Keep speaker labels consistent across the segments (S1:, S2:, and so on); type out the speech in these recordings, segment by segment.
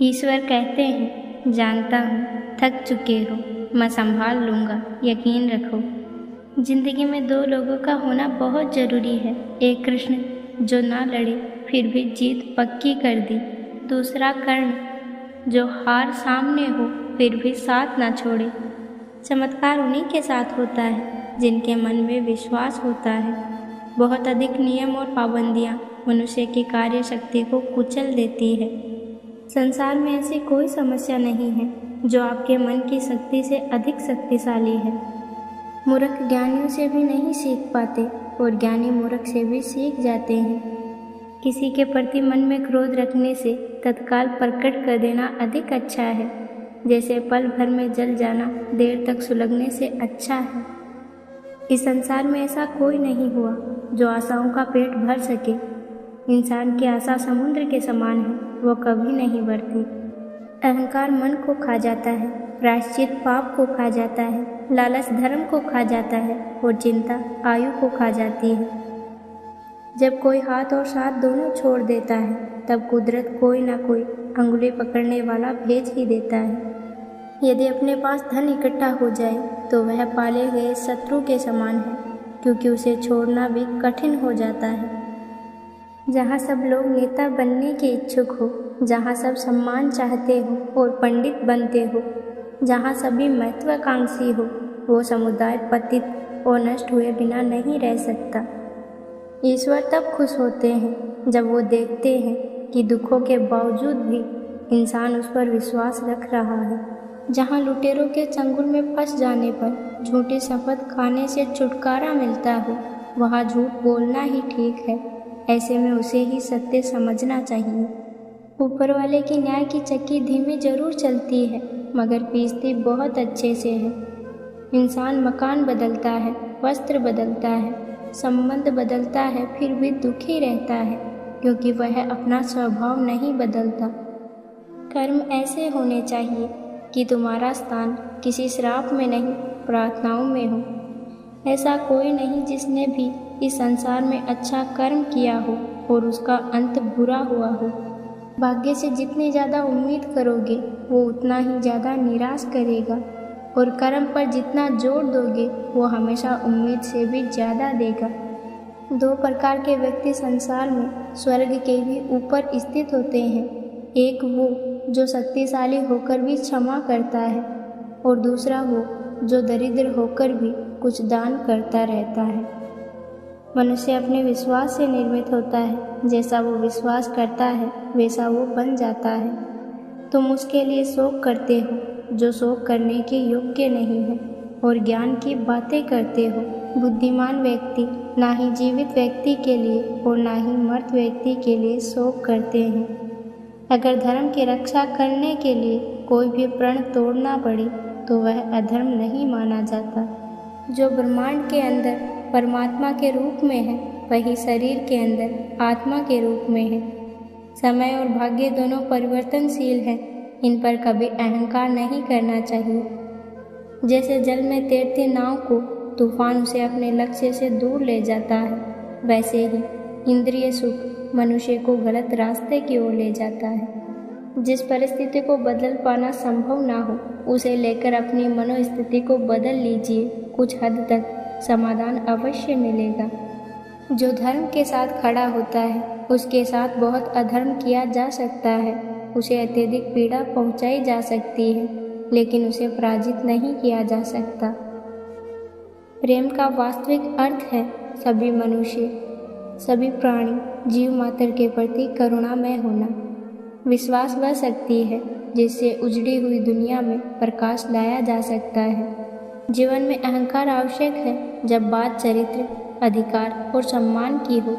S1: ईश्वर कहते हैं, जानता हूँ थक चुके हो, मैं संभाल लूँगा, यकीन रखो। जिंदगी में दो लोगों का होना बहुत ज़रूरी है। एक कृष्ण जो ना लड़े फिर भी जीत पक्की कर दी, दूसरा कर्ण जो हार सामने हो फिर भी साथ ना छोड़े। चमत्कार उन्हीं के साथ होता है जिनके मन में विश्वास होता है। बहुत अधिक नियम और पाबंदियाँ मनुष्य की कार्य शक्ति को कुचल देती है। संसार में ऐसी कोई समस्या नहीं है जो आपके मन की शक्ति से अधिक शक्तिशाली है। मूर्ख ज्ञानियों से भी नहीं सीख पाते और ज्ञानी मूर्ख से भी सीख जाते हैं। किसी के प्रति मन में क्रोध रखने से तत्काल प्रकट कर देना अधिक अच्छा है, जैसे पल भर में जल जाना देर तक सुलगने से अच्छा है। इस संसार में ऐसा कोई नहीं हुआ जो आशाओं का पेट भर सके। इंसान की आशा समुद्र के समान है, वो कभी नहीं बढ़ती। अहंकार मन को खा जाता है, प्रायश्चित पाप को खा जाता है, लालच धर्म को खा जाता है और चिंता आयु को खा जाती है। जब कोई हाथ और साथ दोनों छोड़ देता है तब कुदरत कोई ना कोई अंगुली पकड़ने वाला भेज ही देता है। यदि अपने पास धन इकट्ठा हो जाए तो वह पाले गए शत्रु के समान है, क्योंकि उसे छोड़ना भी कठिन हो जाता है। जहाँ सब लोग नेता बनने के इच्छुक हो, जहाँ सब सम्मान चाहते हो और पंडित बनते हो, जहाँ सभी महत्वाकांक्षी हो, वो समुदाय पतित और नष्ट हुए बिना नहीं रह सकता। ईश्वर तब खुश होते हैं जब वो देखते हैं कि दुखों के बावजूद भी इंसान उस पर विश्वास रख रहा है। जहाँ लुटेरों के चंगुल में फंस जाने पर झूठी शपथ खाने से छुटकारा मिलता हो, वहाँ झूठ बोलना ही ठीक है। ऐसे में उसे ही सत्य समझना चाहिए। ऊपर वाले की न्याय की चक्की धीमी जरूर चलती है, मगर पीसती बहुत अच्छे से है। इंसान मकान बदलता है, वस्त्र बदलता है, संबंध बदलता है, फिर भी दुखी रहता है, क्योंकि वह अपना स्वभाव नहीं बदलता। कर्म ऐसे होने चाहिए कि तुम्हारा स्थान किसी श्राप में नहीं, प्रार्थनाओं में हो। ऐसा कोई नहीं जिसने भी इस संसार में अच्छा कर्म किया हो और उसका अंत बुरा हुआ हो। भाग्य से जितनी ज़्यादा उम्मीद करोगे वो उतना ही ज़्यादा निराश करेगा, और कर्म पर जितना जोर दोगे वो हमेशा उम्मीद से भी ज़्यादा देगा। दो प्रकार के व्यक्ति संसार में स्वर्ग के भी ऊपर स्थित होते हैं। एक वो जो शक्तिशाली होकर भी क्षमा करता है, और दूसरा वो जो दरिद्र होकर भी कुछ दान करता रहता है। मनुष्य अपने विश्वास से निर्मित होता है। जैसा वो विश्वास करता है वैसा वो बन जाता है। तुम उसके लिए शोक करते हो जो शोक करने के योग्य नहीं है, और ज्ञान की बातें करते हो। बुद्धिमान व्यक्ति ना ही जीवित व्यक्ति के लिए और ना ही मृत व्यक्ति के लिए शोक करते हैं। अगर धर्म की रक्षा करने के लिए कोई भी प्रण तोड़ना पड़े तो वह अधर्म नहीं माना जाता। जो ब्रह्मांड के अंदर परमात्मा के रूप में है, वही शरीर के अंदर आत्मा के रूप में है। समय और भाग्य दोनों परिवर्तनशील हैं, इन पर कभी अहंकार नहीं करना चाहिए। जैसे जल में तैरती नाव को तूफान उसे अपने लक्ष्य से दूर ले जाता है, वैसे ही इंद्रिय सुख मनुष्य को गलत रास्ते की ओर ले जाता है। जिस परिस्थिति को बदल पाना संभव ना हो, उसे लेकर अपनी मनोस्थिति को बदल लीजिए, कुछ हद तक समाधान अवश्य मिलेगा। जो धर्म के साथ खड़ा होता है उसके साथ बहुत अधर्म किया जा सकता है, उसे अत्यधिक पीड़ा पहुंचाई जा सकती है, लेकिन उसे पराजित नहीं किया जा सकता। प्रेम का वास्तविक अर्थ है सभी मनुष्य, सभी प्राणी, जीव मात्र के प्रति करुणामय होना। विश्वास वह शक्ति है जिससे उजड़ी हुई दुनिया में प्रकाश लाया जा सकता है। जीवन में अहंकार आवश्यक है जब बात चरित्र, अधिकार और सम्मान की हो।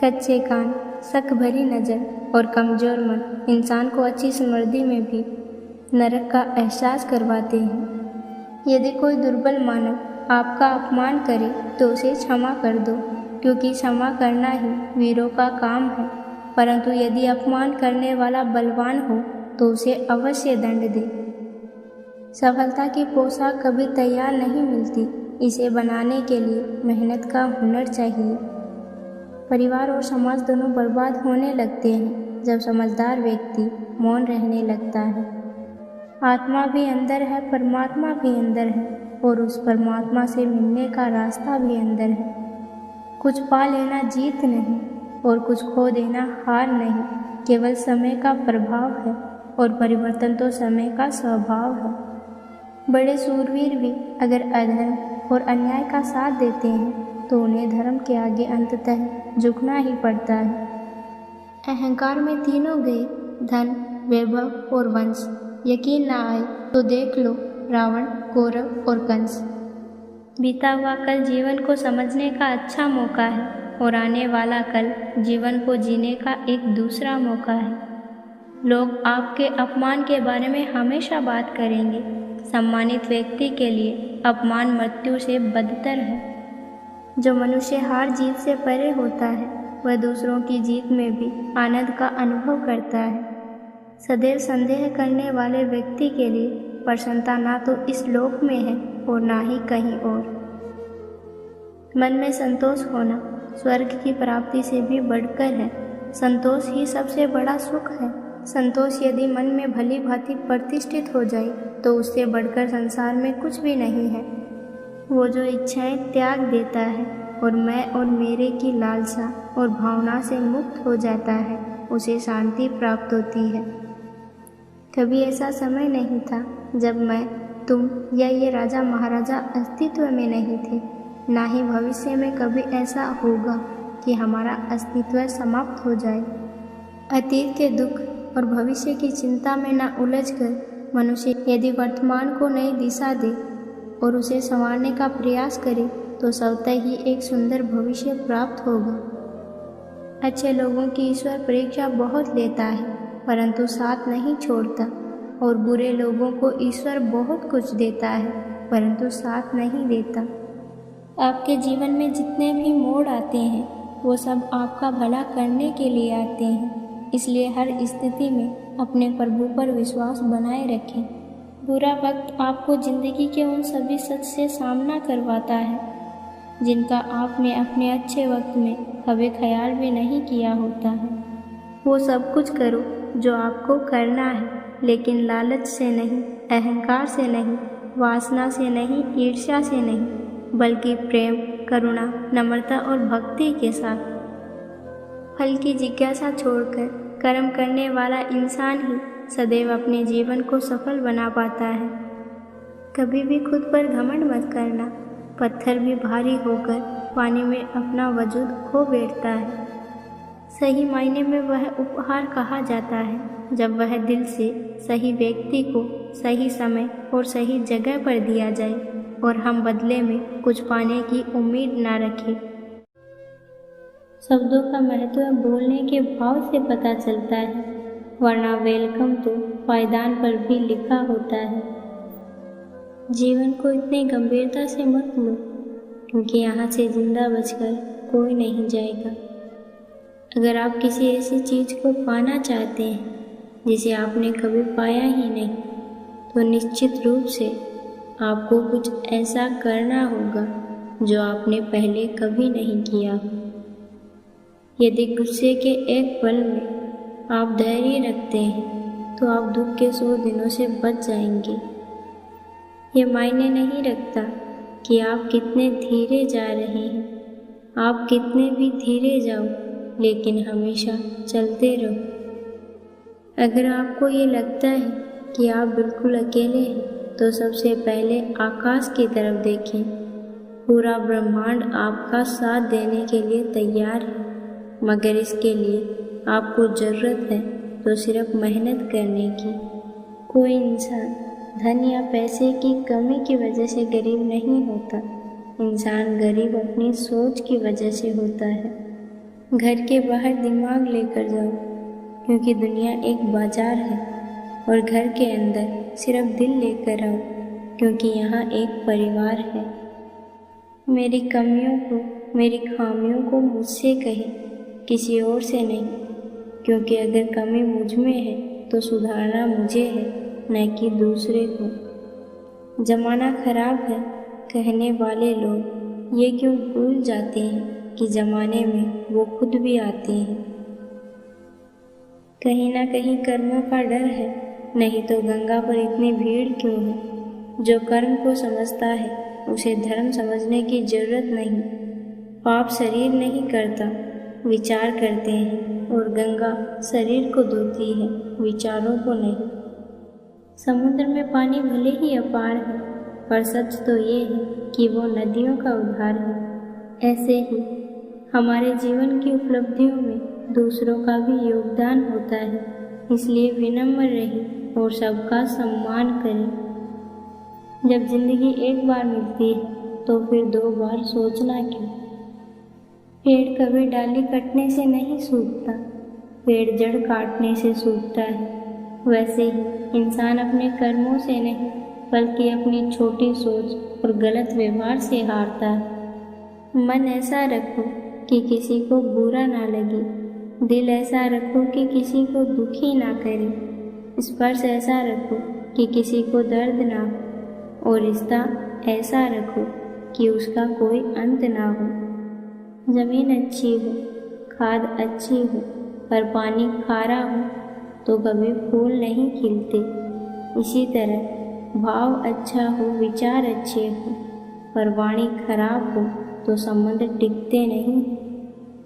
S1: कच्चे कान, शक भरी नज़र और कमज़ोर मन इंसान को अच्छी समृद्धि में भी नरक का एहसास करवाते हैं। यदि कोई दुर्बल मानव आपका अपमान करे तो उसे क्षमा कर दो, क्योंकि क्षमा करना ही वीरों का काम है। परंतु यदि अपमान करने वाला बलवान हो तो उसे अवश्य दंड दे। सफलता की पोशाक कभी तैयार नहीं मिलती, इसे बनाने के लिए मेहनत का हुनर चाहिए। परिवार और समाज दोनों बर्बाद होने लगते हैं जब समझदार व्यक्ति मौन रहने लगता है। आत्मा भी अंदर है, परमात्मा भी अंदर है, और उस परमात्मा से मिलने का रास्ता भी अंदर है। कुछ पा लेना जीत नहीं और कुछ खो देना हार नहीं, केवल समय का प्रभाव है और परिवर्तन तो समय का स्वभाव है। बड़े शूरवीर भी अगर अधर्म और अन्याय का साथ देते हैं तो उन्हें धर्म के आगे अंततः झुकना ही पड़ता है। अहंकार में तीनों गए, धन, वैभव और वंश। यकीन ना आए तो देख लो रावण, कौरव और कंस। बीता हुआ कल जीवन को समझने का अच्छा मौका है और आने वाला कल जीवन को जीने का एक दूसरा मौका है। लोग आपके अपमान के बारे में हमेशा बात करेंगे। सम्मानित व्यक्ति के लिए अपमान मृत्यु से बदतर है। जो मनुष्य हार जीत से परे होता है वह दूसरों की जीत में भी आनंद का अनुभव करता है। सदैव संदेह करने वाले व्यक्ति के लिए प्रसन्नता ना तो इस लोक में है और ना ही कहीं और। मन में संतोष होना स्वर्ग की प्राप्ति से भी बढ़कर है। संतोष ही सबसे बड़ा सुख है। संतोष यदि मन में भली भांति प्रतिष्ठित हो जाए तो उससे बढ़कर संसार में कुछ भी नहीं है। वो जो इच्छाएं त्याग देता है और मैं और मेरे की लालसा और भावना से मुक्त हो जाता है, उसे शांति प्राप्त होती है। कभी ऐसा समय नहीं था जब मैं, तुम या ये राजा महाराजा अस्तित्व में नहीं थे। ना ही भविष्य में कभी ऐसा होगा कि हमारा अस्तित्व समाप्त हो जाए। अतीत के दुख और भविष्य की चिंता में न उलझकर मनुष्य यदि वर्तमान को नई दिशा दे और उसे संवारने का प्रयास करे तो स्वतः ही एक सुंदर भविष्य प्राप्त होगा। अच्छे लोगों की ईश्वर परीक्षा बहुत लेता है परंतु साथ नहीं छोड़ता, और बुरे लोगों को ईश्वर बहुत कुछ देता है परंतु साथ नहीं देता। आपके जीवन में जितने भी मोड़ आते हैं वो सब आपका भला करने के लिए आते हैं, इसलिए हर स्थिति में अपने प्रभु पर विश्वास बनाए रखें। बुरा वक्त आपको जिंदगी के उन सभी सच से सामना करवाता है जिनका आपने अपने अच्छे वक्त में कभी ख्याल भी नहीं किया होता है। वो सब कुछ करो जो आपको करना है, लेकिन लालच से नहीं, अहंकार से नहीं, वासना से नहीं, ईर्ष्या से नहीं, बल्कि प्रेम, करुणा, नम्रता और भक्ति के साथ। फल की जिज्ञासा छोड़कर कर्म करने वाला इंसान ही सदैव अपने जीवन को सफल बना पाता है। कभी भी खुद पर घमंड मत करना। पत्थर भी भारी होकर पानी में अपना वजूद खो बैठता है। सही मायने में वह उपहार कहा जाता है जब वह दिल से सही व्यक्ति को सही समय और सही जगह पर दिया जाए और हम बदले में कुछ पाने की उम्मीद ना रखें। शब्दों का महत्व बोलने के भाव से पता चलता है, वरना वेलकम तो पायदान पर भी लिखा होता है। जीवन को इतनी गंभीरता से मत लो, क्योंकि यहाँ से जिंदा बचकर कोई नहीं जाएगा। अगर आप किसी ऐसी चीज़ को पाना चाहते हैं जिसे आपने कभी पाया ही नहीं, तो निश्चित रूप से आपको कुछ ऐसा करना होगा जो आपने पहले कभी नहीं किया हो। यदि गुस्से के एक पल में आप धैर्य रखते हैं तो आप दुख के 100 दिनों से बच जाएंगे। ये मायने नहीं रखता कि आप कितने धीरे जा रहे हैं, आप कितने भी धीरे जाओ, लेकिन हमेशा चलते रहो। अगर आपको ये लगता है कि आप बिल्कुल अकेले हैं तो सबसे पहले आकाश की तरफ देखें। पूरा ब्रह्मांड आपका साथ देने के लिए तैयार है, मगर इसके लिए आपको ज़रूरत है तो सिर्फ मेहनत करने की। कोई इंसान धन या पैसे की कमी की वजह से गरीब नहीं होता। इंसान गरीब अपनी सोच की वजह से होता है। घर के बाहर दिमाग लेकर जाओ, क्योंकि दुनिया एक बाजार है, और घर के अंदर सिर्फ दिल लेकर आओ, क्योंकि यहाँ एक परिवार है। मेरी कमियों को, मेरी खामियों को मुझसे कहे, किसी और से नहीं, क्योंकि अगर कमी मुझ में है तो सुधारना मुझे है, न कि दूसरे को। ज़माना खराब है कहने वाले लोग ये क्यों भूल जाते हैं कि ज़माने में वो खुद भी आते हैं। कहीं ना कहीं कर्मों का डर है, नहीं तो गंगा पर इतनी भीड़ क्यों है। जो कर्म को समझता है उसे धर्म समझने की जरूरत नहीं। पाप शरीर नहीं करता, विचार करते हैं, और गंगा शरीर को धोती है, विचारों को नहीं। समुद्र में पानी भले ही अपार है, पर सच तो ये है कि वो नदियों का उद्धार है। ऐसे ही हमारे जीवन की उपलब्धियों में दूसरों का भी योगदान होता है, इसलिए विनम्र रहें और सबका सम्मान करें। जब जिंदगी एक बार मिलती है तो फिर 2 बार सोचना क्यों। पेड़ कभी डाली कटने से नहीं सूखता, पेड़ जड़ काटने से सूखता है। वैसे ही इंसान अपने कर्मों से नहीं बल्कि अपनी छोटी सोच और गलत व्यवहार से हारता है। मन ऐसा रखो कि किसी को बुरा ना लगे, दिल ऐसा रखो कि किसी को दुखी ना करे, स्पर्श ऐसा रखो कि किसी को दर्द ना हो, और रिश्ता ऐसा रखो कि उसका कोई अंत ना हो। जमीन अच्छी हो, खाद अच्छी हो, पर पानी खारा हो तो कभी फूल नहीं खिलते। इसी तरह भाव अच्छा हो, विचार अच्छे हो, पर वाणी खराब हो तो संबंध टिकते नहीं।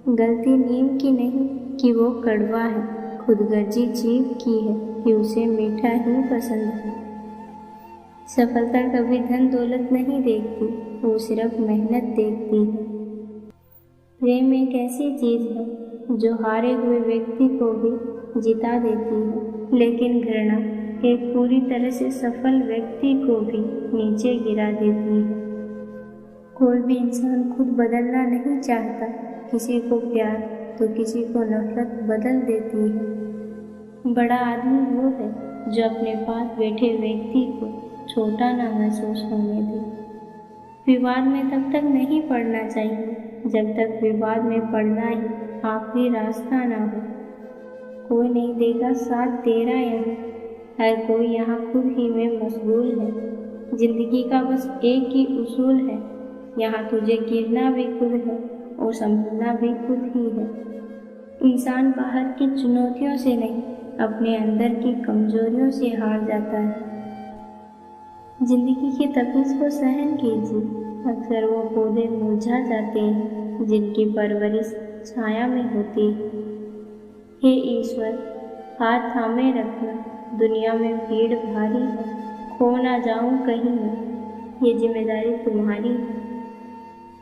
S1: गलती नीम की नहीं कि वो कड़वा है, खुदगर्जी जीव की है कि उसे मीठा ही पसंद है। सफलता कभी धन दौलत नहीं देखती, वो सिर्फ मेहनत देखती है। प्रेम एक ऐसी चीज है जो हारे हुए व्यक्ति को भी जिता देती है, लेकिन घृणा एक पूरी तरह से सफल व्यक्ति को भी नीचे गिरा देती है। कोई भी इंसान खुद बदलना नहीं चाहता, किसी को प्यार तो किसी को नफरत बदल देती है। बड़ा आदमी वो है जो अपने पास बैठे व्यक्ति को छोटा ना महसूस होने दे। विवाद में तब तक नहीं पड़ना चाहिए जब तक विवाद में पड़ना ही आखिरी रास्ता ना हो। कोई नहीं देगा साथ तेरा यहाँ, हर कोई यहाँ खुद ही में मशगूल है। जिंदगी का बस एक ही उसूल है, यहाँ तुझे गिरना भी खुद है और संभलना भी खुद ही है। इंसान बाहर की चुनौतियों से नहीं, अपने अंदर की कमजोरियों से हार जाता है। जिंदगी की तपीस को सहन कीजिए, अक्सर वो पौधे मुरझा जाते हैं जिनकी परवरिश छाया में होती है। हे ईश्वर, हाथ थामे रखना, दुनिया में भीड़ भारी है, खो ना जाऊं कहीं मैं, ये जिम्मेदारी तुम्हारी है।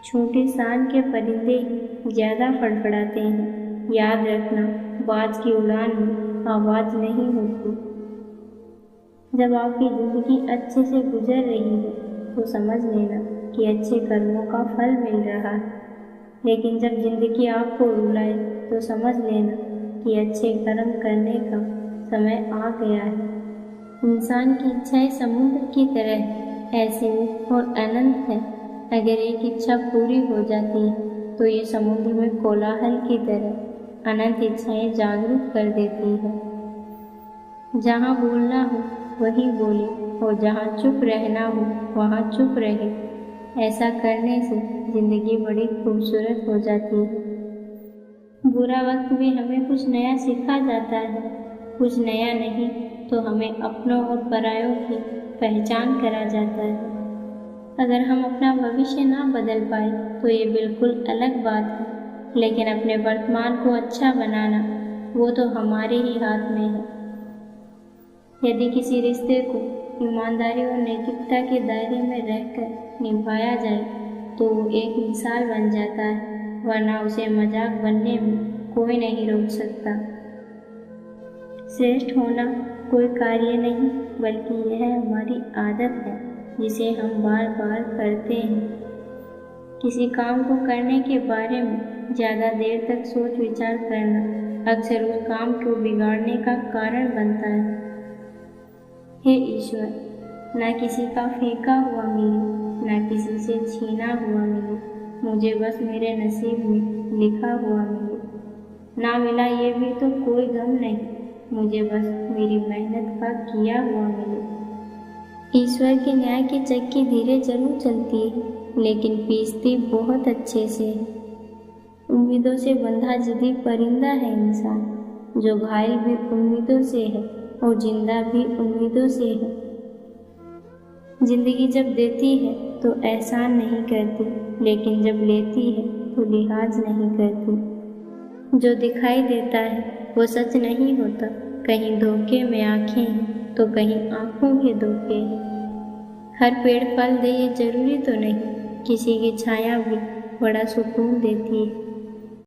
S1: छोटे शान के परिंदे ज़्यादा फड़फड़ाते हैं, याद रखना बाज की उड़ान में आवाज़ नहीं होती। जब आपकी ज़िंदगी अच्छे से गुजर रही है तो समझ लेना कि अच्छे कर्मों का फल मिल रहा है, लेकिन जब ज़िंदगी आपको रुलाए तो समझ लेना कि अच्छे कर्म करने का समय आ गया है। इंसान की इच्छाएं समुद्र की तरह असीमित और अनंत है। अगर एक इच्छा पूरी हो जाती है तो ये समुद्र में कोलाहल की तरह अनंत इच्छाएं जागरूक कर देती है। जहाँ बोलना हो वहीं बोले और जहाँ चुप रहना हो वहाँ चुप रहे। ऐसा करने से जिंदगी बड़ी खूबसूरत हो जाती है। बुरा वक्त भी हमें कुछ नया सिखा जाता है, कुछ नया नहीं तो हमें अपनों और परायों की पहचान करा जाता है। अगर हम अपना भविष्य ना बदल पाए तो ये बिल्कुल अलग बात है, लेकिन अपने वर्तमान को अच्छा बनाना वो तो हमारे ही हाथ में है। यदि किसी रिश्ते को ईमानदारी और नैतिकता के दायरे में रहकर निभाया जाए तो वो एक मिसाल बन जाता है, वरना उसे मजाक बनने में कोई नहीं रोक सकता। श्रेष्ठ होना कोई कार्य नहीं बल्कि यह हमारी आदत है जिसे हम बार बार करते हैं। किसी काम को करने के बारे में ज़्यादा देर तक सोच विचार करना अक्सर उस काम को बिगाड़ने का कारण बनता है। हे ईश्वर, ना किसी का फेंका हुआ मिले, ना किसी से छीना हुआ मिले, मुझे बस मेरे नसीब में लिखा हुआ मिले। ना मिला ये भी तो कोई गम नहीं, मुझे बस मेरी मेहनत का किया हुआ मिले। ईश्वर के न्याय की चक्की धीरे जरूर चलती है, लेकिन पीसती बहुत अच्छे से। उम्मीदों से बंधा जिद्दी परिंदा है इंसान, जो घायल भी उम्मीदों से है और जिंदा भी उम्मीदों से है। जिंदगी जब देती है तो एहसान नहीं करती, लेकिन जब लेती है तो लिहाज नहीं करती। जो दिखाई देता है वो सच नहीं होता, कहीं धोखे में आँखें हैं तो कहीं आँखों के धोखे हैं। हर पेड़ फल दे ये जरूरी तो नहीं, किसी की छाया भी बड़ा सुकून देती है।